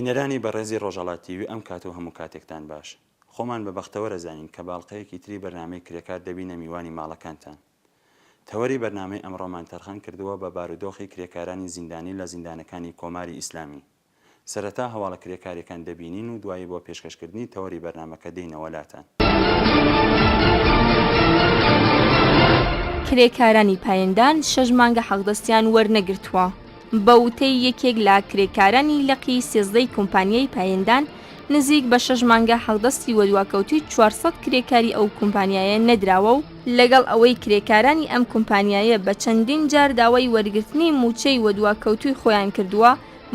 بینەرانی بەڕێزی ڕۆژهەڵاتی و ئەم کات و هەموو کاتێکتان باش. خۆمان بە بەختەوە دەزانین کە باڵقەیەکی تری بەرنامەی کرێکار دەبینە میوانی ماڵەکانتان. تەوەری بەرنامەی ئەمڕۆمان تەرخان کردووە بە بارودۆخی کرێکارانی زیندانی لە زیندانەکانی کۆماری ئیسلامی. سەرەتا هەواڵە کرێکاریەکان دەبینین و دوایی بۆ پێشکەشکردنی تەوەری بەرنامەکە دێینەوە لاتان. کرێکارانی پایندان 6 مانگە حەقدەستیان وەرنەگرتووە. بە وتەی یەکێک لە کرێکارانی لەقی 13 کۆمپانیای پایندان نزیک بە 6 مانگە حەقدەستی وەدواکەوتی 400 کرێکاری ئەو کۆمپانیایە نەدراوە و لەگەڵ ئەوەی کرێکارانی ئەم کۆمپانیایە بە چەندین جار داوای وەرگرتنی موچەی وەدواکەوتوی خۆیان کردووە،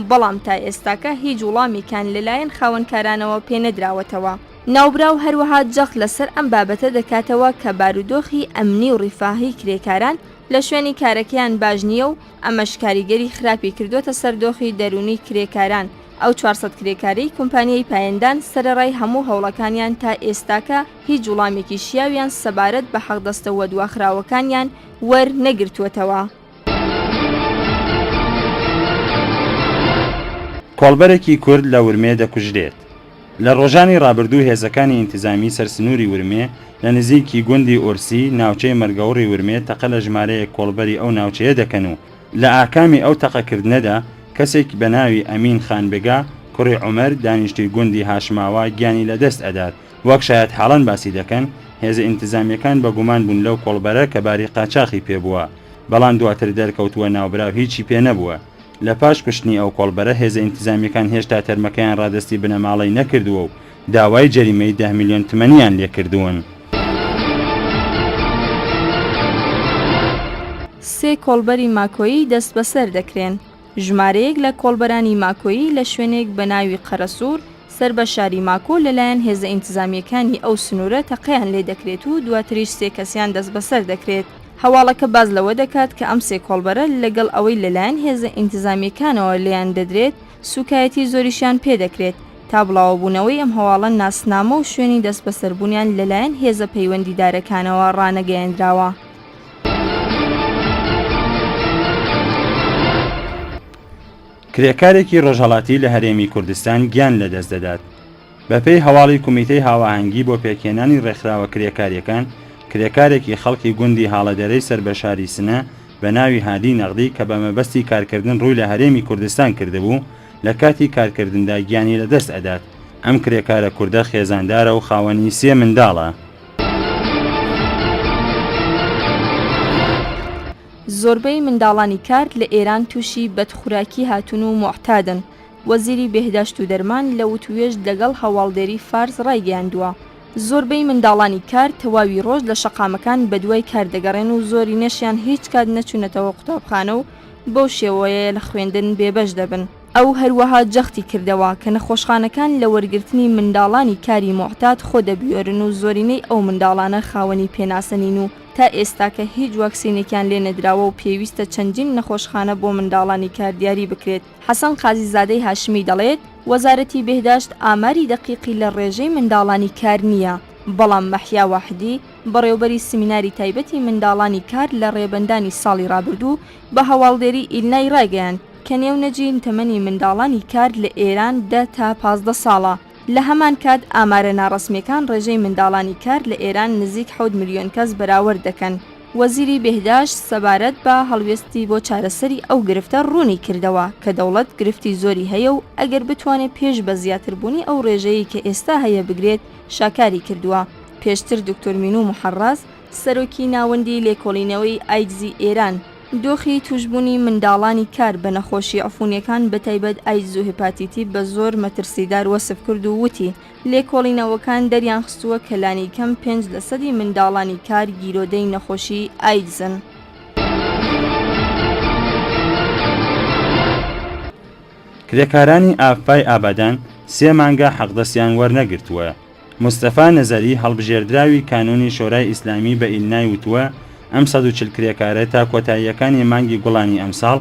بەڵام تا ئێستاکە هیچ وڵامێکان لەلایەن خاوەنکارانەوە پێنەدراوەتەوە. ناوبراو هەروەها جەخت لەسەر ئەم بابەتە دەکاتەوە کە بارودۆخی ئەمنی و ڕیفاهی کرێکاران لە شوێنی کارەکەیان باش نییە و ئەمەش کاریگەری خراپی کردوتە سەردۆخی دەرونی کرێکاران. ئەو 400 کرێکاری کۆمپانیای پایندان سەرەڕای هەموو هەوڵەکانیان تا ئێستاکە هیچ وڵامێکی شیاویان سەبارەت بە حەقدەستە وەدواخراوەکانیان وەرنەگرتووەتەوە. کۆڵبەرێکی کورد لە ورمێ دەکوژرێت. لە ڕۆژانی ڕابردوو هێزەکانی ئینتیزامی سەرسنووری ورمێ لە نزیکی گوندی ئورسی ناوچەی مەرگەوڕی ورمێ تەقە لە ژمارەیە کۆڵبەری ئەو ناوچەیە دەکەن و لە ئاکامی ئەو تەقەکردنەدا کەسێک بە ناوی ئەمین خانبێگا کوڕی عومەر دانیشتوی گوندی هاشماوە گیانی لەدەست ئەدات. وەک شایەت حاڵان باسی دەکەن هێزە ئینتیزامیەکان بە گومان بوون لەو کۆڵبەرە کە باری قاچاقی پێبووە، بەڵام دواتر دەرکەوتووە ناوبراو هیچی پێ نەبووە. لە پاش کوشتنی ئەو کۆڵبەرە هێزە ئینتیزامیەکان هێشتا تەرمەکەیان ڕادستی بنەماڵی نەکردووە و داوای جەریمەی 10 میلیۆن تمەنیان لێکردوون. سێ کۆڵبەری ماکۆیی دەست بەسەر دەکرێن. ژمارەیەک لە کۆڵبەرانی ماکۆیی لە شوێنێک بە ناوی قەرەسوور سەر بە شاری ماکۆ لەلایەن هێزە ئینتیزامیەکانی ئەو سنوورە تەقەیان لێ دەکرێت و دواتریش 3 کەسیان دەست بەسەر دەکرێت. هەواڵەکە باز لەوە دەکات کە ئەم سێ کۆڵبەرە لەگەڵ ئەوەی لەلایەن هێزە ئینتیزامیەکانەوە لێیان دەدرێت سوکایەتی زۆریشیان پێدەکرێت. تا بڵاوبوونەوەی ئەم هەواڵە ناسنامە و شوێنی دەست بەسەربوونیان لەلایەن هێزە پەیوەندیدارەکانەوە ڕانەگەیەنراوە. کرێکارێکی ڕۆژهەڵاتی لە هەرێمی کوردستان گیان لەدەست دەدات. بەپێی هەواڵی کۆمیتەی هاوەهەنگی بۆ پێکهێنانی ڕێکخراوە کرێکاریەکان، کرێکارێکی خەڵکی گوندی هاڵەدەرەی سەربەشاری سنە بە ناوی هادی نەغدی کە بە مەبەستی کارکردن ڕووی لە هەرێمی کوردستان کردبوو لە کاتی کارکردندا گیانی لەدەست ئەدات. ئەم کرێکارە کوردە خێزاندارە و خاوەنی 3 منداڵە. زۆربەی منداڵانی کار لە ئێران تووشی بەدخوراکی هاتوون و موحتادن. وەزیری بێهداشت و دەرمان لە وتوێژ لەگەڵ هەواڵدێری فارس ڕایگەیاندووە. زۆربەی منداڵانی کار تەواوی ڕۆژ لە شەقامەکان بەدوای کار دەگەڕێن و زۆری نەشیان هیچ کات نەچوونەتەوە قوتابخانە و بەو شێوەیە لە خوێندن بێبەش دەبن. ئەو هەروەها جەختی کردەوە کە نەخۆشخانەکان لە وەرگرتنی منداڵانی کاری موحتاد خۆ دەبیێرن و زۆرینەی ئەو منداڵانە خاوەنی پێناسەنین و تا ئێستاکە هیچ واکسینێکیان لێ نەدراوە و پێویستە چەندین نەخۆشخانە بۆ منداڵانی کار دیاری بکرێت. حەسەن قازیزادەی هاشمی دەڵێت وەزارەتی بێهداشت ئاماری دەقیقی لە ڕێژەی منداڵانی کار نییە، بەڵام مەحیا واحدی بەڕێوەبەری سمیناری تایبەتی منداڵانی کار لە ڕێبەندانی ساڵی ڕابردوو بە هەواڵدێری ئیلنای ڕایگەیاند کە نێونەجین تەمەنی منداڵانی کار لە ئێران 10 تا 15 ساڵە. لە هەمان کات ئامارە ناڕەسمیەکان ڕێژەی منداڵانی کار لە ئێران نزیک 7 میلیۆن کەس بەراورد دەکەن. وەزیری بێهداشت سەبارەت بە هەڵوێستی بۆ چارەسەری ئەو گرفتە ڕوونی کردەوە کە دەوڵەت گرفتی زۆری هەیە و ئەگەر بتوانێت پێش بە زیاتربوونی ئەو ڕێژەیە کە ئێستا هەیە بگرێت شاکاری کردووە. پێشتر دکتۆر مینوو محەڕاز سەرۆکی ناوەندی لێکۆڵینەوەی ئایدزی ئێران دۆخی توشبوونی منداڵانی کار بە نەخۆشی عفونیەکان بەتایبەت ئایدز و هێپاتیتی بە زۆر مەترسیدار وەسف کرد و وتی لێکۆڵینەوەکان دەریان خستووە کە لانی کەم 5% منداڵانی کار گیرۆدەی نەخۆشی ئایدزن. کرێکارانی ئافای ئابادان 3 مانگە حەقدەستیان وەرنەگرتووە. مستەفا نەزەری هەڵبژێردراوی کانونی شۆرای ئیسلامی بە ئیلنای وتووە ئەم 140 کرێکارە تا کۆتاییەکانی مانگی گوڵانی ئەمساڵ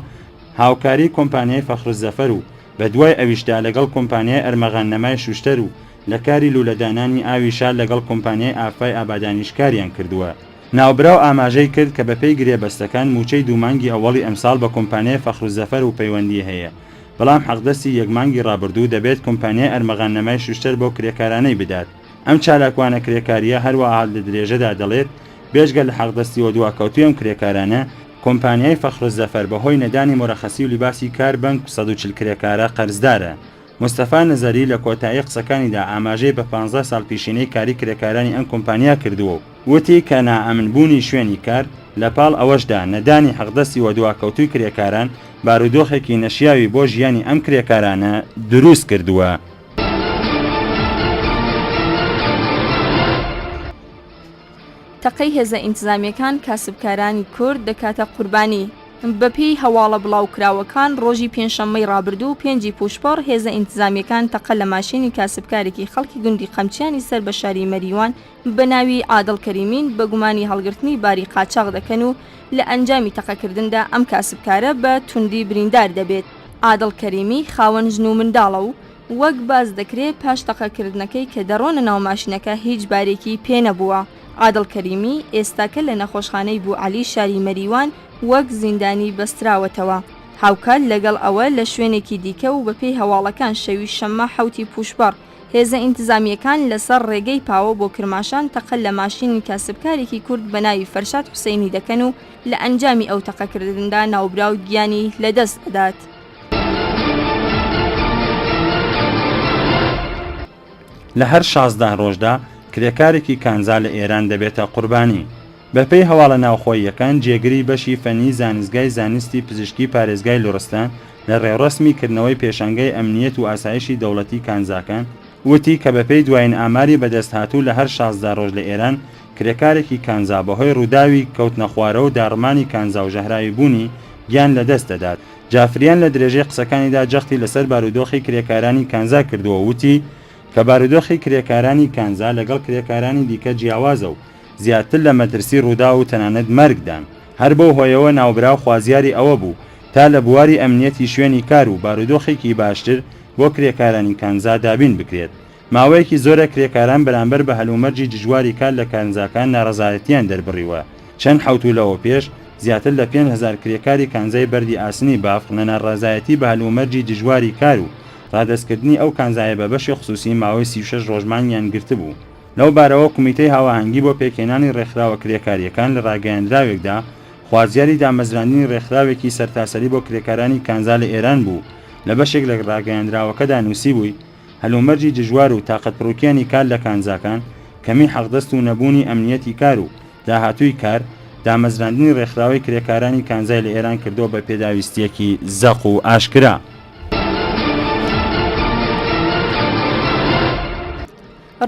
هاوکاری کۆمپانیای فەخرزەفەر و بە دوای ئەویشدا لەگەڵ کۆمپانیای ئەرمەغان نەمای شوشتەر و لە کاری لولەدانانی ئاوی شار لەگەڵ کۆمپانیای ئافای ئابادانیش کاریان کردووە. ناوبراو ئاماژەی کرد کە بەپێی گرێبەستەکان موچەی دوومانگی ئەوەڵی ئەمساڵ بە کۆمپانیای فەخرزەفەر و پەیوەندی هەیە. بەڵام حەقدەستی یەکمانگی ڕابردوو دەبێت کۆمپانیای ئەرمەغاننەمای شوشتر بۆ کرێکارانەی بدات. ئەم چالاکوانە کرێکاریە هەروەها لە درێژەدا دەڵێت بێژگە لە حەقدەستی و دواکەوتوی ئەم کرێکارانە کۆمپانیای فەخرزەفەر بەهۆی نەدانی مۆرەخەسی و لیباسی کار بەنگ 140 کرێکارە قەرزدارە. مستەفا نەزەری لە کۆتایی قسەکانیدا ئاماژەی بە 15 ساڵ پیشینەی کاری کرێکارانی ئەم کۆمپانیا کردووە و وتی کە نائەمنبوونی شوێنی کار لە پاڵ ئەوەشدا نەدانی حەقدەستی و دواکەوتوی کرێکاران بارودۆخێکی نەشیاوی بۆ ژیانی ئەم کرێکارانە دروست کردووە. تەقەی هێزە ئینتیزامیەکان کاسبکارانی کورد دەکاتە قوربانی. بەپێی هەواڵە بڵاوکراوەکان ڕۆژی پێنجشەممەی ڕابردوو 5 پوشپەڕ هێزە ئینتیزامیەکان تەقە لە ماشینی کاسبکارێکی خەڵکی گوندی قەمچیانی سەر بە شاری مەریوان بە ناوی عادڵ کەریمین بە گومانی هەڵگرتنی باری قاچاق دەکەن و لە ئەنجامی تەقەکردندا ئەم کاسبکارە بە توندی بریندار دەبێت. عادڵ کەریمی خاوەن ژن و منداڵە و وەک باز دەکرێت پاش تەقەکردنەکەی کە دەڕۆنە ناو ماشینەکە هیچ بارێکی پێ نەبووە. عادڵ کەریمی ئێستاکە لە نەخۆشخانەی بوو عەلی شاری مەریوان وەک زیندانی بەستراوەتەوە. هاوکات لەگەڵ ئەوە لە شوێنێکی دیکە و بەپێی هەواڵەکان شەوی شەممە 7 پوشپەڕ هێزە ئینتیزامیەکان لەسەر ڕێگەی پاوە بۆ کرماشان تەقە لە ماشینی کاسبکارێکی کورد بە ناوی فەرشاد حوسێنی دەکەن و لە ئەنجامی ئەو تەقەکردندا ناوبراو گیانی لەدەست دەدات. لە هەر 16 ڕۆژدا کرێکارێکی کانزا لە ئێران دەبێتە قوربانی. بەپێی هەواڵە ناوخۆییەکان جێگری بەشی فەنی زانستگای زانستی پزیشکی پارێزگای لوڕستان لە ڕێڕەسمی کردنەوەی پێشانگای ئەمنیەت و ئاسایشی دەوڵەتی کانزاکان وتی کە بەپێی دوایین ئاماری بەدەست هاتوو لە هەر 16 ڕۆژ لە ئێران کرێکارێکی کانزا بەهۆی ڕووداوی کەوتنە خوارە و داڕمانی کانزا و ژەهراوی بوونی گیان لەدەست دەدات. جافریان لە درێژەی قسەکانیدا جەختی لەسەر بارودۆخی کرێکارانی کانزا کردووە وتی کە بارودۆخی کرێکارانی کانزا لەگەڵ کرێکارانی دیکە جیاوازە و زیاتر لە مەترسی ڕوودا و تەنانەت مەرگدان. هەر بەو هۆیەوە ناوبراو خوازیاری ئەوە بوو تا لە بواری ئەمنیەتی شوێنی کار و بارودۆخێکی باشتر بۆ کرێکارانی کانزا دابین بکرێت. ماوەیەکی زۆرە کرێکاران بەرامبەر بە هەلومەرجی دژواری کار لە کانزاکان ناڕەزایەتیان دەربڕیوە. چەند حەوت لەوە پێش زیاتر لە 5,000 کرێکاری کانزای بەردی ئاسنی بافق لە ناڕەزایەتی بە هەلومەرجی دژواری کار و ڕادەستکردنی ئەو کانزایە بە بەشی خصوصی ماوەی 36 ڕۆژمانیان گرتبوو. لەو بارەوە کمیتەی هاوەهەنگی بۆ پێکێنانی ڕێکخراوە کرێکاریەکان لە ڕاگەیاندراوێکدا خوازیاری دامەزراندنی ڕێکخراوێکی سەرتاسەری بۆ کرێکارانی کانزا لە ئێران بوو. لە بەشێک لە ڕاگەیاندراوەکەدا نووسی بووی هەلومەرجی دژوار و تاقەتپڕووکیانی کار لە کانزاکان کەمی حەقدەست و نەبوونی ئەمنیەتی کار و داهاتووی کار دامەزراندنی ڕێکخراوەی کرێکارانی کانزای لە ئێران کردو بە پێداویستیەکی زەق و ئاشکرا.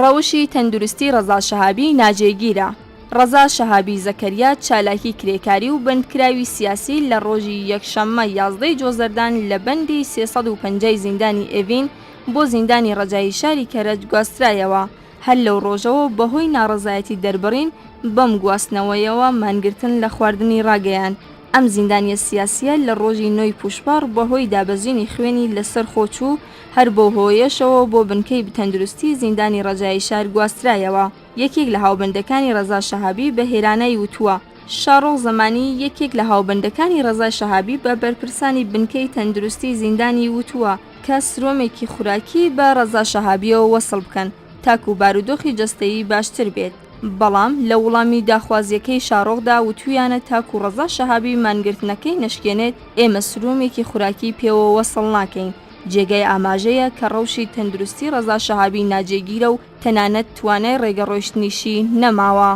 ڕەوشی تەندروستی ڕەزا شەهابی ناجێگیرە. ڕەزا شەهابی زەکەریا چالاکی کرێکاری و بەندکراوی سیاسی لە ڕۆژی یەکشەممە 11 جۆزەردان لە بەندی 350 زیندانی ئێڤین بۆ زیندانی ڕەجایی شاری کەرەج گواسترایەوە. هەر لەو ڕۆژەوە بەهۆی ناڕەزایەتی دەربڕین بەم گواستنەوەیەوە مانگرتن لە خواردنی ڕاگەیان. ئەم زیندانیە سیاسیە لە ڕۆژی 9 پوشپەڕ بەهۆی دابەزینی خوێنی لەسەر خۆچوو هەر بۆ هۆیەشەوە بۆ بنکەی بتەندروستی زیندانی ڕەجایی شار گواسترایەوە. یەکێک لە هاوبەندەکانی ڕەزا شەهابی بە هێرانەی وتووە شارۆڵ زەمانی یەکێک لە هاوبەندەکانی ڕەزا شەهابی بە بەرپرسانی بنکەی تەندروستی زیندانی وتووە کە سرۆمێکی خوراکی بە ڕەزا شەهابیەوە وەسڵ بکەن تاکو بارودۆخی جەستەیی باشتر بێت. بەڵام لە وڵامی داخوازیەکەی شارۆغدا وتویانە تاکو ڕەزا شەهابی مانگرتنەکەی نەشکێنێت ئێمە سرومێکی خوراکی پێوە وەسڵ ناکەین. جێگەی ئاماژەیە کە ڕەوشی تەندروستی ڕەزا شەهابی ناجێگیرە و تەنانەت توانای ڕێگەڕۆیشتنیشی نەماوە.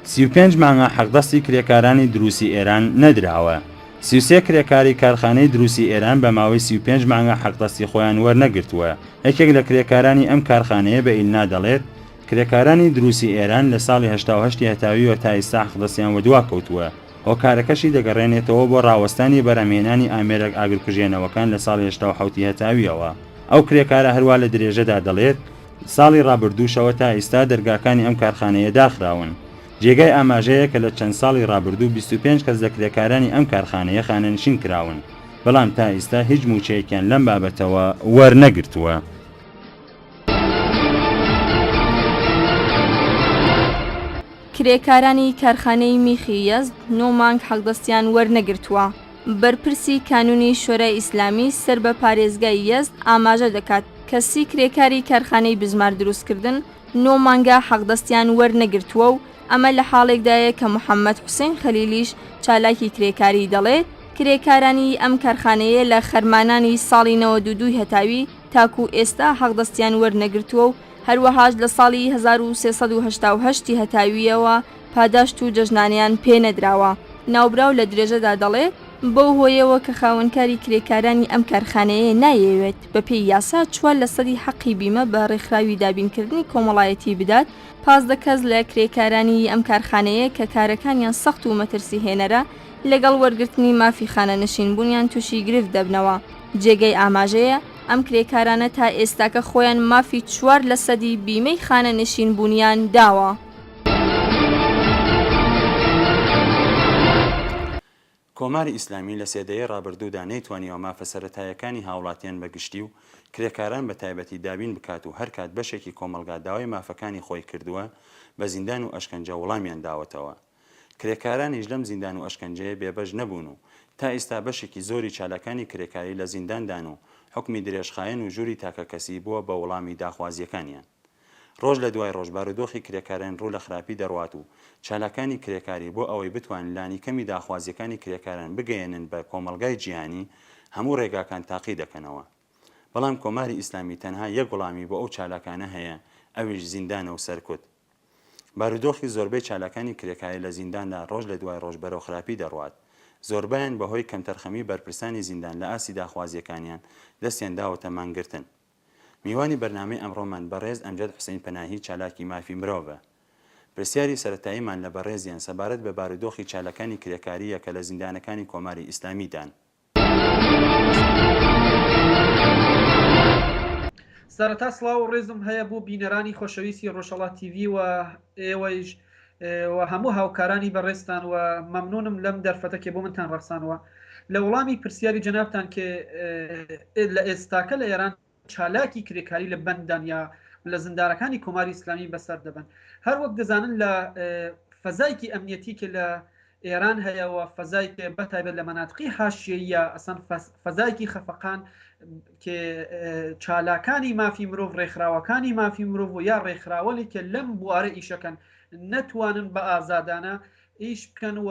35 مانگە حەقدەستی کرێکارانی دروسی ئێران نەدراوە. 33 کرێکاری کارخانەی دروسی ئێران بە ماوەی 35 مانگە حەقدەستی خۆیان وەرنەگرتووە. یەکێک لە کرێکارانی ئەم کارخانەیە بە ئیلنا دەڵێت کرێکارانی دروسی ئێران لە ساڵی 1970 هەتاویەوە تا ئێستا حەقدەستیان وەدوا کەوتووە. هۆکارەکەشی دەگەڕێنێتەوە بۆ ڕاوەستانی بەرهەمهێنانی ئامێرە ئاگرکوژێنەوەکان لە ساڵی 1970 هەتاویەوە. ئەو کرێکارە هەروە لە درێژەدا دەڵێت ساڵی ڕابردووشەوە تا ئێستا دەرگاکانی ئەم کارخانەیە داخراون. جێگای ئاماژەیە کە لە چەند ساڵی ڕابردوو 25 کەس لە کرێکارانی ئەم کارخانەیە خانەنشین کراون، بەڵام تا ئێستا هیچ موچەیەکیان لەم بابەتەوە وەرنەگرتووە. کرێکارانی کارخانەی میخی یەزد 9 مانگ حەقدەستیان وەرنەگرتووە. بەرپرسی کانونی شۆرای ئیسلامی سەر بە پارێزگای یەزد ئاماژە دەکات کەسی کرێکاری کارخانەی بزمار دروستکردن 9 مانگە حەقدەستیان وەرنەگرتووە و ئەمە لە حاڵێکدایە کە محەممەد حوسێن خەلیلیش چالاکی کرێکاری دەڵێ کرێکارانی ئەم کارخانەیە لە خەرمانانی ساڵی 92 هەتاوی تاکو ئێستا حەقدەستیان وەرنەگرتووە و هەروەهاش لە ساڵی 1388 هەتاویەوە پاداشت و جەژنانیان پێنەدراوە. ناوبراو لە درێژەدا دەڵێ بەو هۆیەوە کە خاوەنکاری کرێکارانی ئەم کارخانەیە نایەوێت بە پێی یاسا 4 لە سەدی حەقی بیمە بە ڕێکخراوی دابینکردنی کۆمەڵایەتی بدات، 15 کەس لە کرێکارانی ئەم کارخانەیە کە کارەکانیان سەخت و مەترسی هێنەرە لەگەڵ وەرگرتنی مافی خانە نشینبوونیان تووشی گرفت دەبنەوە. جێگەی ئاماژەیە ئەم کرێکارانە تا ئێستاکە خۆیان مافی 4 لە سەدی بیمەی خانە نشینبوونیان داوە. کۆماری ئیسلامی لە سێدەیە ڕابردوودا نەیتوانیەوە مافە سەرەتایەکانی هاوڵاتیان بەگشتی و کرێکاران بە تایبەتی دابین بکات و هەر کات بەشێکی کۆمەلگا داوای مافەکانی خۆی کردووە بە زیندان و ئەشکەنجە وەڵامیان داوەتەوە. کرێکارانیش لەم زیندان و ئەشکەنجەیە بێبەش نەبوون و تا ئێستا بەشێکی زۆری چالاکانی کرێکاری لە زینداندان و حکمی درێژخایەن و ژووری تاکەکەسی بووە بە وەڵامی داخوازیەکانیان. ڕۆژ لە دوای ڕۆژ بارودۆخی کرێکاران ڕوو لە خراپی دەڕوات و چالاکانی کرێکاری بۆ ئەوەی بتوانن لانی کەمی داخوازیەکانی کرێکاران بگەێنن بە کۆمەلگای جیهانی هەموو ڕێگاکان تاقی دەکەنەوە. بەڵام کۆماری ئیسلامی تەنها یەک وەڵامی بۆ ئەو چالاکانە هەیە، ئەویش زیندانە و سەرکوت. بارودۆخی زۆربەی چالاکانی کرێکاری لە زینداندا ڕۆژ لە دوای ڕۆژ بەرەو خراپی دەڕوات. زۆربیان بەهۆی کەمتەرخەمی بەرپرسانی زیندان لە ئاسی داخوازیەکانیان دەستیان داوەتە مانگرتن. میوانی بەرنامەی ئەمڕۆمان بەڕێز ئەمجەد حوسێن پەناهی چالاکی مافی مرۆڤە. پرسیاری سەرەتاییمان لە بەڕێزیان سەبارەت بە بارودۆخی چالاکانی کرێکاریە کە لە زیندانەکانی کۆماری ئیسلامیدان. سەرەتا سڵاو و ڕێزم هەیە بۆ بینەرانی خۆشەویستی ڕۆژهەڵات تیڤ و ئێوەیش و هەموو هاوکارانی بەڕێستان و مەمنونم لەم دەرفەتە کە بۆ منتان ڕەخسانەوە لە وەڵامی پرسیاری جەنابتان کە لە ئێستاکە لە ئێران چالاکی کرێکاری لە بەندان یا لە زیندانەکانی کۆماری ئیسلامی بەسەر دەبن. هەر وەک دەزانن لە فەزایکی ئەمنیەتی کە لە ئێران هەیەەوە فەزایک بەتایبەت لە مەناتقی حاشیە یا ئەسەن فەزایکی خەفەقان کە چالاکانی مافی مرۆڤ ڕێکخراوەکانی مافی مرۆڤ و یا ڕێکخراوەلی کە لەم بوارە ئیشەکەن نەتوانن بە ئازادانە ئیش بکەن و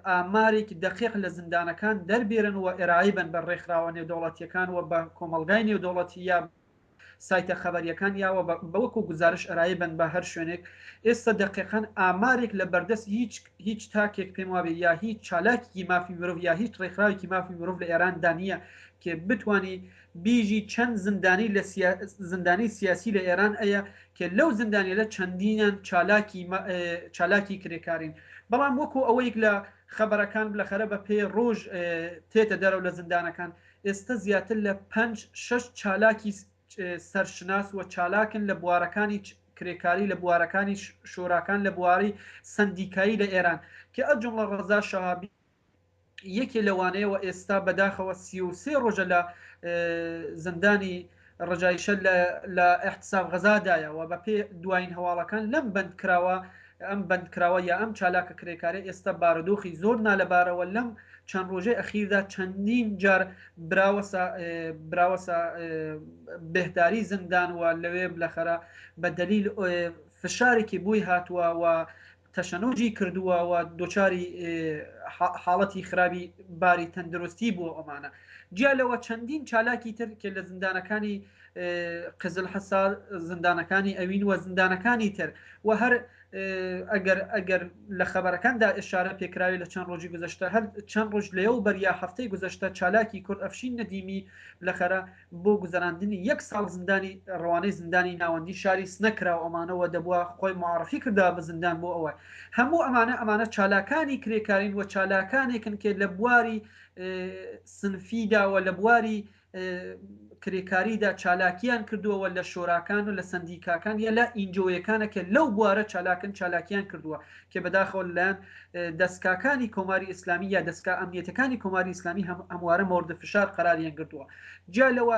ئامارێکی دقیق لە زیندانەکان دەربێرن و ئێرایی بن بە ڕێکخراوە نێودەوڵەتیەکان و بە کۆمەلگای نێودەوڵەتی یا سایتە خەبەریەکان یاوە بەوەکو گزارش ئەرایی بن بە هەر شوێنێک. ئێستا دقیقاً ئامارێک لە بەردەست هیچ تاکێک پێم وابێ یا هیچ چالاکی مافی مرۆڤ یا هیچ ڕێکخراوێکی مافی مرۆڤ لە ئێران دانیە کە بتوانی بیژی چەند زندانی لە زندانی سیاسی لە ئێران ئەیە کە لەو زندانی لە چەندینیان چالاکی کرێکارین. بەڵام وەکو ئەوەیەک لە خەبەرەکان بلەخەرە بە پێ ڕۆژ تێتە دەرەوە لە زیندانەکان ئێستا زیاتر لە 5-6 چالاکی سەرشناس و چالاکن لە بوارەکانی کرێکاری لە بوارەکانی شۆراکان لە بواری سندیکایی لە ئێران کە ئەجمڵە ڕەزا شەهابی یەکێ لەوانەیەوە ئێستا بەداخەوە 33 ڕۆژە لە زندانی ڕجایشە لە احتساب غەزادایە و بە پێ دوایین هەواڵەکان لەم بەندکراوە ئەم بەندکراوە یا ئەم چالاکە کرێکاری ئێستا بارودۆخی زۆر نالەبارەوە لەم چەند ڕۆژەی ئەخیردا چەندین جار براوەسە بێهداری زندان و لەوێ بلەخەرە بە دلیل فشارێکی بووی هاتووە و تەشەنۆجی کردووە و دۆچاری حاڵەتی خراپی باری تەندروستی بووە ئەمانە. جیالەوە چەندین چالاکی تر کە لە زیندانەکانی قزل حەسار زیندانەکانی ئەوین و زیندانەکانی تر و هەر ئەگەر لە خەبەرەکاندا ئشارە پێکراوی لە چەند ڕۆژی گذشتە هەر چەند ڕۆژ لەیە و بەریا هەفتەی گذشتە چالاکی کورد ئەفشین نەدیمی لەخەرە بۆ گوزەراندنی 1 ساڵ زندانی ڕوانەی زندانی ناوەندی شاری سنەکراوە ئەمانەوە دەبووە خۆی معرفی کردا بە زندان بۆ ئەوە هەموو ئەمانە چالاکانی کرێکارین و چالاکانێکن کە لە بواری سنفیداوە لە بواری کرێکاریدا چالاکیان کردووە لە شۆراکان و لە سندیکاکان یا لە ئینجۆیەکانە کە لەو بوارە چالاکیان کردووە کە بەداخەوە لەلایەن دەستگاکانی کۆماری ئیسلامی یا دەستگا ئەمنیەتەکانی کۆماری ئیسلامی هەموارە مۆرد فشار قەراریان کردووە. جالەوە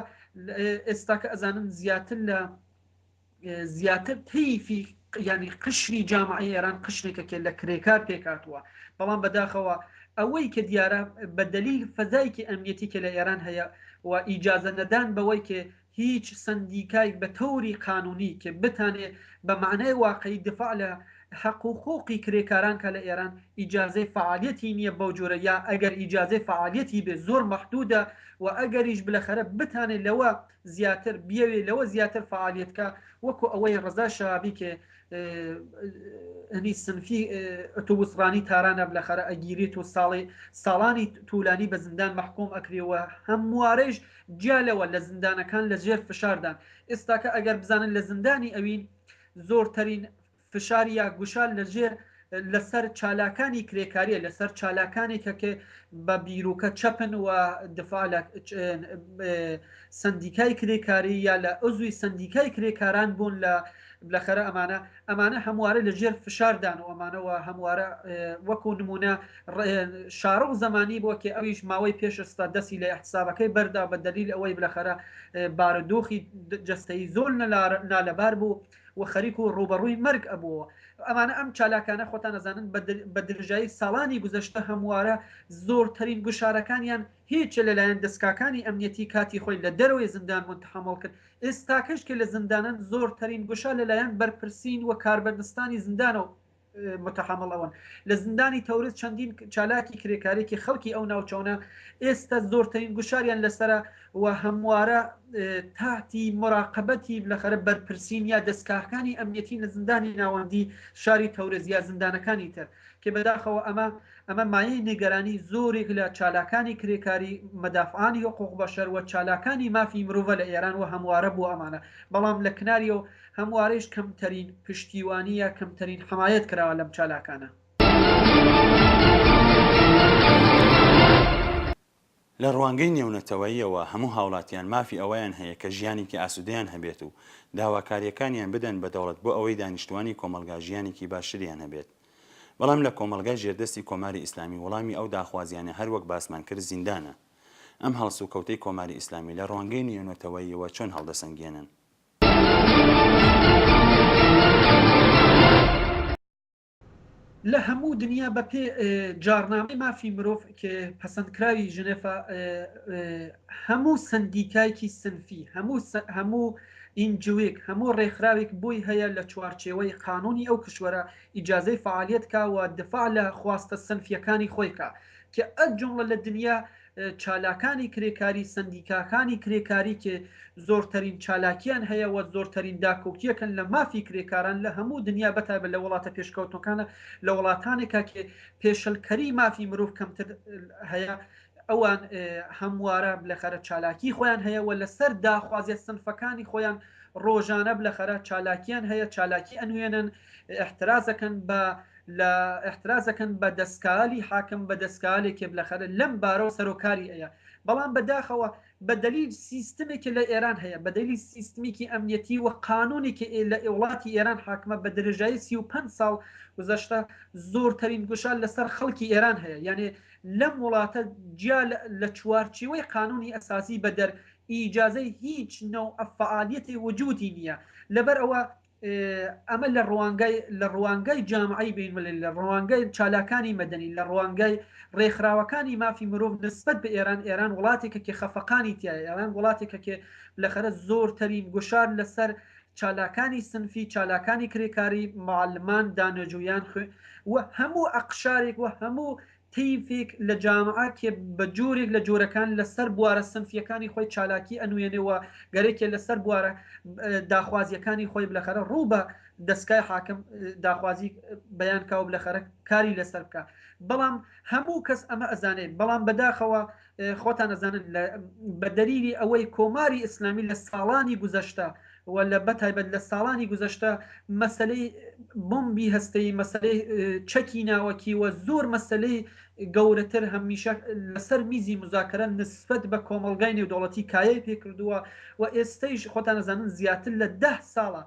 ئێستاکە ئەزانن زیاتر تەیفی ینی قشری جامعی ئێران قشنێکەکە لە کرێکار پێکاتوە بەڵام بەداخەوە ئەوەی کە دیارە بە دلیل فەزایکی ئەمنیەتی کە لە ئێران هەیە و ئیجازە نەدان بەوەی کە هیچ سندیکای بە تەوری قانونی کە بتانێ بە معنای واقعی دفاع لە حقوقی کرێکاران کە لە ئێران ئیجازەی فعالیەتی نییە بەو جۆرە یا ئەگەر ئیجازەی فعالیەتی بێ زۆر مەحدودە و ئەگەریش بلەخەرە بتانێت لەوە زیاتر بیاوێ لەوە زیاتر فعالیتکە وەکو ئەوەی ڕزا شابی کە هەنی سنفی ئۆتۆبوسڕانی تارانە بلەخەرە ئەگیریت و ساڵانی توولانی بە زندان محکوم ئەکرێەوە هەموارەش جیالەوە لە زندانەکان لە ژێر فشاردان ئێستاکە ئەگەر بزانن لە زندانی ئەوین زۆرترین فشاری یا گوشال لە ژێر لەسەر چالاکانی کرێکاریە لەسەر چالاکانێکە کە بە بیرروکە چەپن و دفاع لە سندیکای کرێکاری یا لە ئەزوی سندیکای کرێکاران بوون لە بلەخەرە ئەمانە هەموارە لە ژێر فشاردان و ئەمانەوە هەموارە وەکو نمونە شارە و زمانی بۆ کە ئەویش ماوەی پێشستا دەستی لە احتسابەکەی بەردا بە دلیل ئەوەی بلەخەرە بارودۆخی جەستەی زۆر نالەبار بوو و خەریک و ڕوبەڕووی مەرگ ئەبووە ئەمانە ئەم چالاکانە خۆتان نەزانن بە درژایی ساڵانی گوزەشتە هەموارە زۆرترین گوشارەکانیان هیچ لەلایەن دەستکاکانی ئەمنیەتی کاتی خۆی لە دەرەوەی زندان متحمل کرد ئێستاکەش کە لە زندانن زۆرترین گوشار لەلایەن بەرپرسین و کاربەردستانی زندانە متحمل ئەوەن لە زندانی تەورست چەندین چالاکی کرێکارێکی خەڵکی ئەو ناوچەونە ئێستا زۆرترین گوشاریان لەسرە و هەموارە تاتی مراقبەتی لەخەرە بەرپرسین یا دەستکاکانی ئەمنیەتی لە زندانی ناوەندی شاری تەورز یا زندانەکانی تر کە بەداخەوە ئەمە مایەی نیگەرانی زۆرێک لە چالاکانی کرێکاری مەدافعانی حقوق بەشەر و چالاکانی مافی مرۆڤ لە ئێران و هەموارە بوو ئەمانە بەڵام لە کناری و هەموارەش کەمترین پشتیوانیە کەمترین حمایەت کراوە لەم چالاکانە لە ڕوانگەی نێونەتەوەییەوە هەموو هاوڵاتیان مافی ئەوەیان هەیە کە ژیانێکی ئاسوودەیان هەبێت و داواکاریەکانیان بدەن بە دەوڵەت بۆ ئەوەی دانیشتوانی کۆمەلگا ژیانێکی باشتریان هەبێت بەڵام لە کۆمەلگای ژێردەستی کۆماری ئیسلامی وەڵامی ئەو داخوازیانە هەروەک باسمان کرد زیندانە ئەم هەڵسو کەوتەی کۆماری ئیسلامی لە ڕوانگەی نێونەتەوەییەوە چۆن هەڵدەسەنگێنن لە هەموو دنیا بە پێ جارنامەی مافی مرۆڤ کە پەسەندکراوی ژنێفە هەموو سندیکایکی سنفی هەموو ئینجوێک هەموو ڕێکخراوێک بۆی هەیە لە چوارچێوەی قانونی ئەو کشوەرە ئیجازەی فعالیت کا و دفاع لە خواستە سنفیەکانی خۆی کا کە ئەجمڵە لە دنیا چالاکانی کرێکاری سندیکاکانی کرێکاری کە زۆرترین چالاکیان هەیە و زۆرترین داکۆکیەکەن لە مافی کرێکاران لە هەموو دنیا بەتابەت لە وڵاتە پێشکەوتەکانە لە وڵاتانێکە کە پێشەلکەری مافی مرۆڤ کەمتر هەیە ئەوان هەموارە بلەخەرە چالاکی خۆیان هەیە و لەسەر داخوازیە سنفەکانی خۆیان ڕۆژانە بلەخەرە چالاکیان هەیە چالاکی ئەنوێنن احترازەکەن بە دەستکالی حاکم بە دەستکالێکی بلەخەرە لەم بارە و سەرۆکاری ئەیە بەڵام بەداخەوە بە دلیل سیستمێکی لە ئێران هەیە بە دلیل سیستمیکی ئەمنیەتی و قانونێکی لە وڵاتی ئێران حاکمە بە درێژایی 35 ساڵ گذشتە زۆرترین گوشار لەسەر خەڵکی ئێران هەیە یعنی لەم وڵاتە جیا لە چوارچێوەی قانونی ئەساسی بە دەر ئیجازەی هیچ نەو ئەفعالیەتی وجودی نییە لەبەر ئەوە ئەمە لە ڕوانگای جامعی بینمەلێ لە ڕوانگای چالاکانی مەدەنی لە ڕوانگای ڕێکخراوەکانی مافی مرۆڤ نسبەت بە ئێران وڵاتێکە کە خەفەقانی تایە ئێران وڵاتێکە کە لەخەرە زۆرترین گوشار لەسەر چالاکانی سنفی چالاکانی کرێکاری معلمان دانەجویان و هەموو ئەقشارێک و هەموو تیفێک لە جامعە کە بە جۆرێک لە جۆرەکان لەسەر بوارە سنفیەکانی خۆی چالاکی ئەنوێنەوە گەرێکێ لەسەر بوارە داخوازیەکانی خۆی بلەخەرە ڕوو بە دەستگای حاکم داخوازی بەیان کاو بلەخەرە کاری لەسەر بکە بەڵام هەموو کەس ئەمە ئەزانێت بەڵام بەداخەوە خۆتان ئەزانن بە دەلیلی ئەوەی کۆماری ئیسلامی لە ساڵانی گوزەشتە و لە بەتایبەت لە ساڵانی گوزەشتە مەسلەی بۆمبی هەستەی مەسلەی چەکی ناوەکی و زۆر مەسلەی گەورەتر هەمیشە لەسەر میزی مزاکرە نسبەت بە کۆمەلگای نێودەوڵەتی کایە پێکردووە و ئێستەیش خۆتان ئەزانن زیاتر لە 10 ساڵە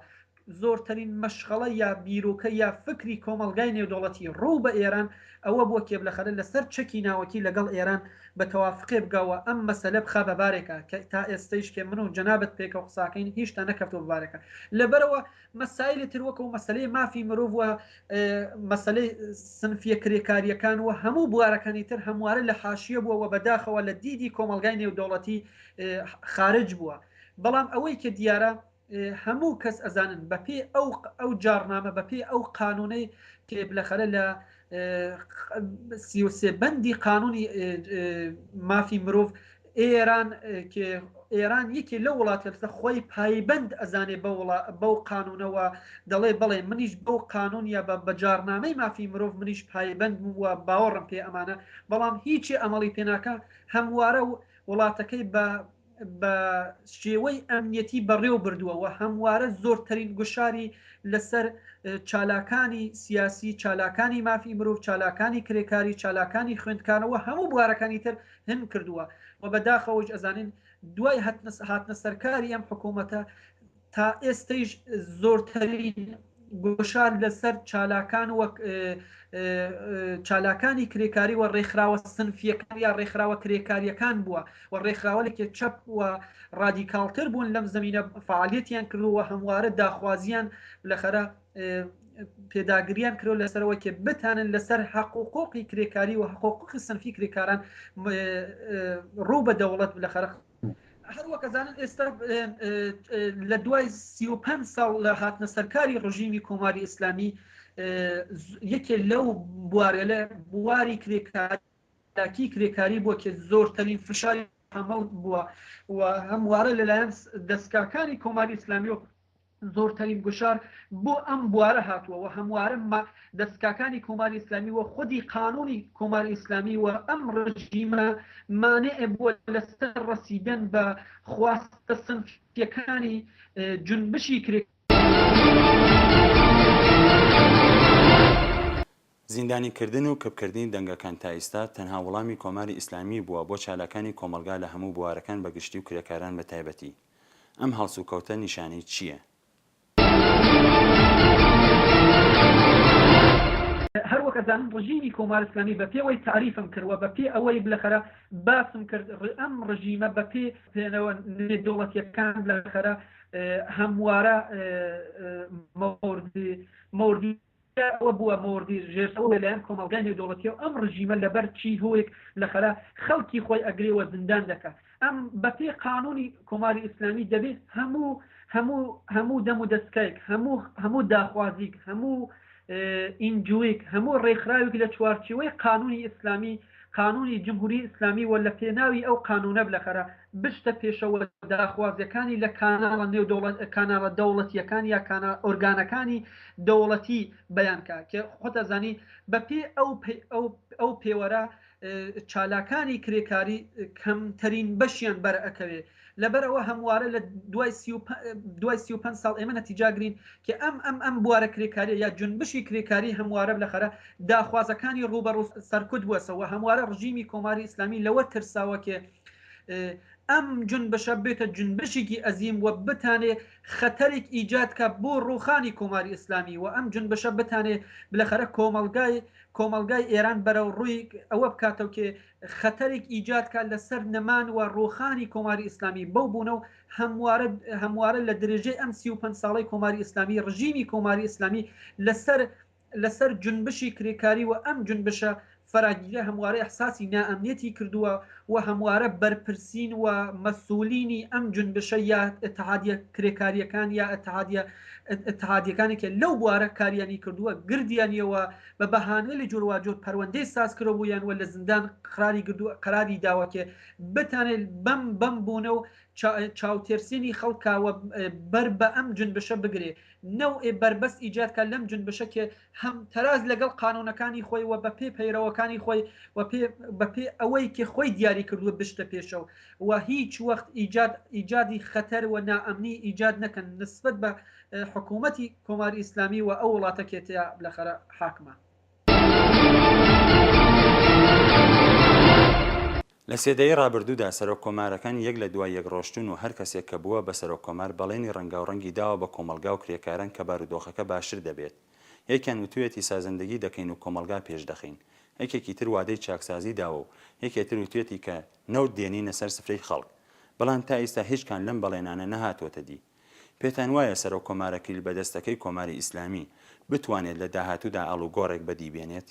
زۆرترین مەشغەڵە یا بیرۆکە یا فکری کۆمەلگای نێودوڵەتی ڕوو بە ئێران ئەوە بۆ کێبلەخەرە لەسەر چەکی ناوەکی لەگەڵ ئێران بە تەوافقێ بگاوە ئەم مەسەلە بخا بەبارێکە کە تا ئێستەیش کێ من و جەنابەت پێکە قساکەین هیچ تا نەکەوتەوە ببارێکە لەبەرەوە مەسایلی تر وەکو مەسلەی مافی مرۆڤ وە مەسلەی سنفیە کرێکاریەکان و هەموو بوارەکانی تر هەموارە لە حاشیە بووە بەداخەوە لە دیدی کۆمەلگای نێودوڵەتی خارج بووە بەڵام ئەوەی کە دیارە هەموو کەس ئەزانن بەپێ ئەو جارنامە بەپێ ئەو قانونەی کێبلەخەرە لە 33 بەندی قانونی مافی مرۆڤ ئێران یەکی لە وڵاتە خۆی پایبند ئەزانێ بەو قانونەوە دەڵێ بڵێ منیش بەو قانون یا بە جارنامەی مافی مرۆڤ منیش پایبند وە باوەڕم پێ ئەمانە بەڵام هیچی ئەمەڵی پێناکە هەموارە وڵاتەکەی بە شێوەی ئەمنیەتی بەڕێو بردووە و هەموارە زۆرترین گوشاری لەسەر چالاکانی سیاسی چالاکانی مافی مرۆڤ چالاکانی کرێکاری چالاکانی خوێندکانەوە هەموو بوارەکانی تر هەم کردووە و بەداخەوەش ئەزانین دوای هاتنە سەرکاری ئەم حکوومەتە تا ئێستەیش زۆرترین گۆشار لەسەر چالاکان وەک چالاکانی کرێکاری و ڕێکخراوە سنفیەکان یا ڕێکخراوە کرێکاریەکان بووە و ڕێکخراوەلێکی چەپ و ڕادیکالتر بوون لەم زمینە فعالیەتیان کردووە هەموارە داخوازیان لەخەرە پێداگریان کرۆ لەسەرەوە کە بتانن لەسەر حقوقی کرێکاری و حقوقی سنفی کرێکاران ڕوو بە دەوڵەت لەخەرە هەروەکەزانن ئێستا لە دوای 35 ساڵ لە هاتنە سەرکاری ڕژیمی کۆماری ئیسلامی یەکێ لەو بوارێ بواری کرێکاری بووە کە زۆرترین فشاری هەمەڵ بووە و هەموارە لەلایەن دەستگاکانی کۆماری ئیسلامی و زۆرترین گوشار بۆ ئەم بوارە هاتووە و هەموارە دەستگاکانی کۆماری ئیسلامی و خودی قانونی کۆماری ئیسلامی و ئەم ڕژیمە مانع بووە لەسەر ڕەسیدن بە خواستە سنفیەکانی جنبشی کرێکاری زیندانیکردن و کەپکردنی دەنگەکان تا ئێستا تەنها وەڵامی کۆماری ئیسلامی بووە بۆ چالاکانی کۆمەلگا لە هەموو بوارەکان بەگشتی و کرێکاران بە تایبەتی ئەم هەڵسوکەوتە نیشانەی چییە؟ هەروەکەزانم ڕژیمی کۆماری ئیسلامی بە پێوەی تعریفم کردوە بە پێ ئەوەی بلەخەرە باسم کرد ئەم ڕژیمە بە پێ پێنەوە نێودوڵەتیەکان لەخەرە هەموارە مۆردی ئەوە بووە مۆردی ژێرەوە لەلایەن کۆمەلگای نێودوڵەتی و ئەم ڕژیمە لەبەر چی هۆیەک لەخەرە خەڵکی خۆی ئەگرێوە زیندان دەکات ئەم بە پێ قانونی کۆماری ئیسلامی دەبێت هەموو دەم و دەستکایك هەموو داخوازیک هەموو ئینجویک هەموو ڕێکخراوێک لە چوارچێوەی قانونی ئیسلامی قانونی جمهوری ئیسلامی و لە پێناوی ئەو قانونە بلەخەرە بشتە پێشەوە داخوازیەکانی لە کاناڵە دەوڵەتیەکان یا ئۆرگانەکانی دەوڵەتی بەیانکە کە خۆتەزانی بە پێ ئەو پێوەرە چالاکانی کرێکاری کەمترین بەشیان بەرئەکەوێ لەبەرەوە هەموارە لە دوای 35 ساڵ ئێمە نەتیجاگرین کە ئەم بوارە کرێکاری یا جنبشی کرێکاری هەموارە بلەخەرە داخوازەکانی ڕوبەڕوو سەرکوت بووەسەوە هەموارە ڕژیمی کۆماری ئیسلامی لەوە ترساوە کە ئەم جنبشە بێتە جنبشێکی ئەزیم و بتانێ خەتەرێک ئیجادکە بۆ ڕوخانی کۆماری ئیسلامی و ئەم جنبشە بتانێ بلەخەرە کۆمەلگای ئێران بەرەو ڕووی ئەوە بکاتەوە کە خەتەرێک ئیجادکە لەسەر نەمان و ڕوخانی کۆماری ئیسلامی بەو بوونە و هەموارە لە درێژەی ئەم 35 ساڵی کۆماری ئیسلامی ڕژیمی کۆماری ئیسلامی لەسەر جنبشی کرێکاری و ئەم جنبشە فراگیرە هەموارە احساسی نائەمنیەتی کردووە و هەموارە بەرپرسین و مەسئولینی ئەم جنبشە یا ئەتحادیە کرێکاریەکان یا ئەتحادیەکانی کە لەو بوارە کاریانی کردووە گردیانیەوە بە بەهانە لە جۆرواجۆر پەروەندەی ساز کردبوویان و لە زیندان قراری داوە کە بتانێت بەم بوونە و چاوتێرسینی خەڵکاوە بەر بە ئەم جنبشە بگرێ نەوئێ بربەست ئیجادکە لەم جنبشە کە هەم تەراز لەگەڵ قانونەکانی خۆی و بە پێ پەیرەوەکانی خۆی بە پێ ئەوەی کە خۆی دیاری کردووە بشتە پێشەوە و هیچ وەخت ئیجادی خەتەر و نائەمنی ئیجاد نەکەن نسبەت بە حکوومەتی کۆماری ئیسلامی و ئەو وڵاتە کێتەیە لەخەرە حاکمە. لە لە سێدەی ڕابردوودا سەرۆک کۆمارەکان یەک لە دوای یەک ڕۆشتون و هەر کەسێک کە بووە بە سەرۆک کۆمار بەڵێنی ڕەنگاوڕەنگی داوە بە کۆمەلگا و کرێکاران کە بارودۆخەکە باشتر دەبێت. یەکیان وتوێتی سازەندگی دەکەین و کۆمەلگا پێش دەخین، یەکێکی تر وادەی چاکسازی داوە و یەکێتر وتوێتی کە نەوت دێنینە سەر سفرەی خەڵک. بەڵام تا ئێستا هیچکان لەم بەڵێنانە نەهاتۆتە دی. پێتان وایە سەرۆک کۆمارەکەی بەدەستەکەی کۆماری ئیسلامی بتوانێت لە داهاتوودا ئاڵوگۆڕێک بەدیبێنێت؟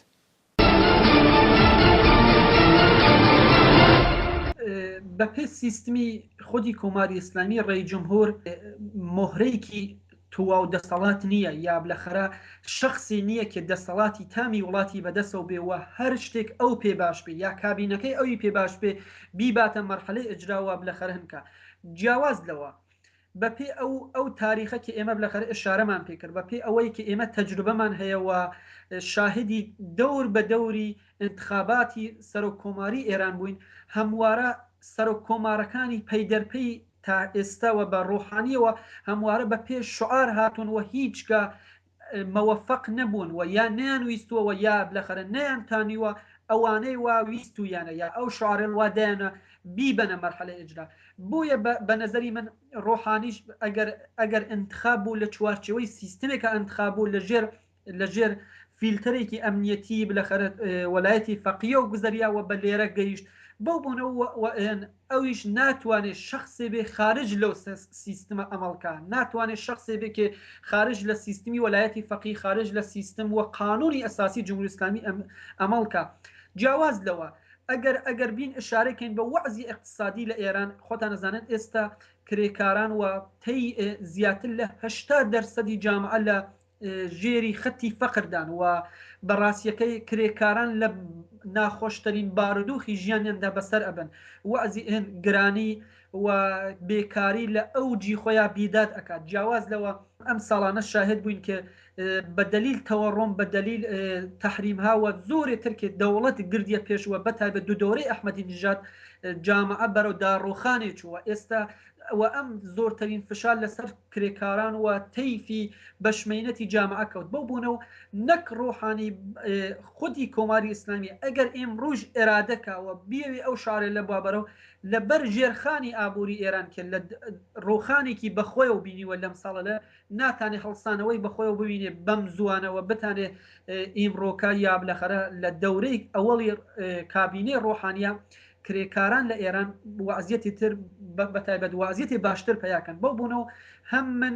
بەپێ سیستمی خودی کۆماری ئیسلامی ڕێی جمهور مۆهرەیەکی تواو دەسەڵات نییە یا بلەخەرە شخصی نییە کە دەسەڵاتی تامی وڵاتی بەدەسەوە بێوە هەر شتێک ئەو پێ باش بێ یا کابینەکەی ئەوی پێ باش بێ بیباتە مەرحەلەی ئەجراوە بلەخەرە هەنکە. جیاواز لەوە بەپێ ئەو تاریخە کە ئێمە بلەخەرە ئشارەمان پێکرد بەپێ ئەوەی کە ئێمە تەجروبەمان هەیەوە شاهدی دەور بە دەوری انتخاباتی سەرۆک کۆماری ئێران بووین، هەموارە سەرۆک کۆمارەکانی پەیدەرپەی تا ئێستاوە بە ڕۆحانیەوە هەموارە بە پێش شعار هاتون و هیچکە مەوەفق نەبوون و یا نەیانویستووەوە یا بلەخەرە نەیانتانیوە ئەوانەی وا ویستویانە یا ئەو شعارە وادایانە بیبەنە مەرحەلە ئیجرا. بۆیە بە نەزەری من ڕۆحانیش ئەگەر انتخاب بوو لە چوارچەوەی سیستمێکە انتخاب بوو لەژێر فیلترێکی ئەمنیەتی بلەخەرە وەلایەتی فەقیە و گوزەریاوە بە لێرە گەیشت بەو بوونەوە ئەویش ناتوانێت شخصێ بێ خارج لەو سیستمە ئەمەڵکە، ناتوانێت شخصێ بێ کە خارج لە سیستمی وەلایەتی فەقی خارج لە سیستم و قانونی ئەساسی جمهوری ئیسلامی ئەمەڵکە. جیاواز لەوە ئەگەر بین ئشارەکەین بە وەعزی اقتصادی لە ئێران خۆتان نەزانن ئێستا کرێکاران و تی زیاتر لە 80% جامعە لە ژێری خەتی فەقردان و بەڕاستیەکەی کرێکاران لە ناخۆشترین بارودۆخی ژیانیاندا بەسەر ئەبن، وەعزی گرانی و بێکاری لە ئەوجی خۆیان بیداد ئەکات. جیاواز لەوە ئەم ساڵانە شاهد بووین کە بە دلیل تەوەڕۆم بە دلیل تەحریمها و زۆرێ ترکێ دەوڵەت گردیە پێشوە بەتایبەت دو دۆرەی ئەحمەدی نژاد جامعە بەرەو داڕۆخانێ چووە. ئێستا و ئەم زۆرترین فشار لەسەر کرێکاران و تەیفی بەشمێنەتی جامعە کەوت. بەو بوونەوە نەک ڕۆحانی خودی کۆماری ئیسلامی ئەگەر ئێمڕۆژ ئێرادەکەوە بیاوی ئەو شارێ لە بابەرەوە لەبەر ژێرخانی ئابووری ئێران کە لە ڕۆخانێکی بەخۆی و بینیوە لەم ساڵە لە ناتانێ هەڵسانەوەی بەخۆی و ببینێ بەم زوانەوە بتانێ ئیمڕۆکە یا بلەخەرە لە دەورەی ئەوەڵی کابینێ ڕۆحانیە کرێکاران لە ئێران وازیەتی تر بەتایبەت وازیەتی باشتر پیاکەن. بەو بوونەوە هەم من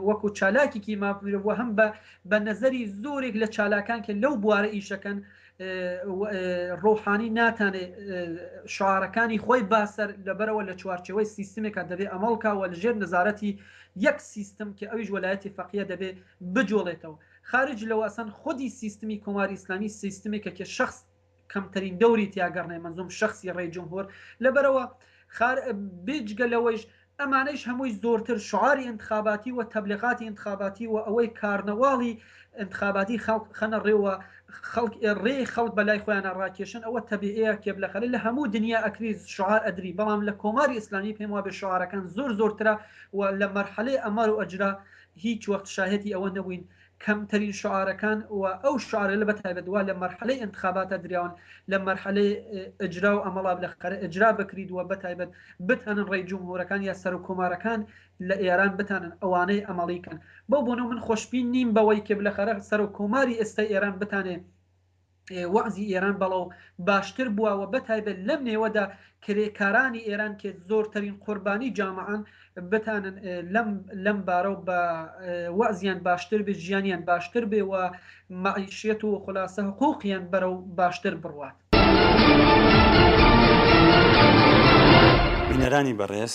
وەکو چالاکێکی ماپیرەوە هەم بە نەزەری زۆرێک لە چالاکان کە لەو بوارە ئیشەکەن ڕۆحانی ناتانێ شعارەکانی خۆی باسەر لەبەرەوە لە چوارچەوەی سیستمێکە دەبێ ئەمەڵکەوە لەژێر نەزارەتی یەک سیستم کە ئەویش وەلایەتی فەقیە دەبێ بجۆڵێتەوە. خارج لەوە ئەسەن خودی سیستمی کۆماری ئیسلامی سیستمێکە کە شخص کەمترین دەوری تیاگەڕنێ منزوم شخصی ڕێی جمهور لەبەرەوە بێجگە لەوەیش ئەمانەیش هەمووی زۆرتر شعاری انتخاباتی و تەبلیغاتی انتخاباتی و ئەوەی کارنەواڵی انتخاباتی خەنە ڕێوە ڕێ خەڵک بەلای خۆیان ڕاکێشن ئەوە تەبیعەیە کێ بلەخەرە لە هەموو دنیا ئەکری شعار ئەدری، بەڵام لە کۆماری ئیسلامی پێم وابێ شعارەکان زۆرترە و لە مەرحەلەی ئەمار و ئەجرا هیچ وەخت شاهدی ئەوە نەبووین کەمترین شعارەکان و ئەو شعارە لە بەتایبەتوا لە مەرحەلەی انتخاباتە دریاون لە مەرحەلەی ئەجرا و ئەمەڵا بلەخەرە ئەجرا بکریدوە بەتایبەت بتانن ڕێی جمهورەکان یا سەر و کۆمارەکان لە ئێران بتانن ئەوانەی ئەمەڵیکەن. بەو بوونەوە من خۆشببین نیم بەوەی کە بلەخەرە سەر و کۆماری ئێستا ئێران بتانێ وەعزی ئێران بەڵەو باشتر بووە بەتایبەت لەم نێوەدا کرێکارانی ئێران کە زۆرترین قوربانی جامعان بتانن لەم بارە و بە وەعزیان باشتر بێ، ژیانیان باشتر بێ و مەعیشەت و خولاسە حقوقیان بەرەو باشتر بڕوات. بینەرانی بەڕێز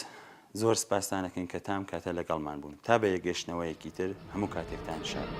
زۆر سپاسانەکەین کە تام کاتە لەگەڵمان بوون تا بە یەگەشتنەوەیەکی تر هەموو کاتێکتان شاد.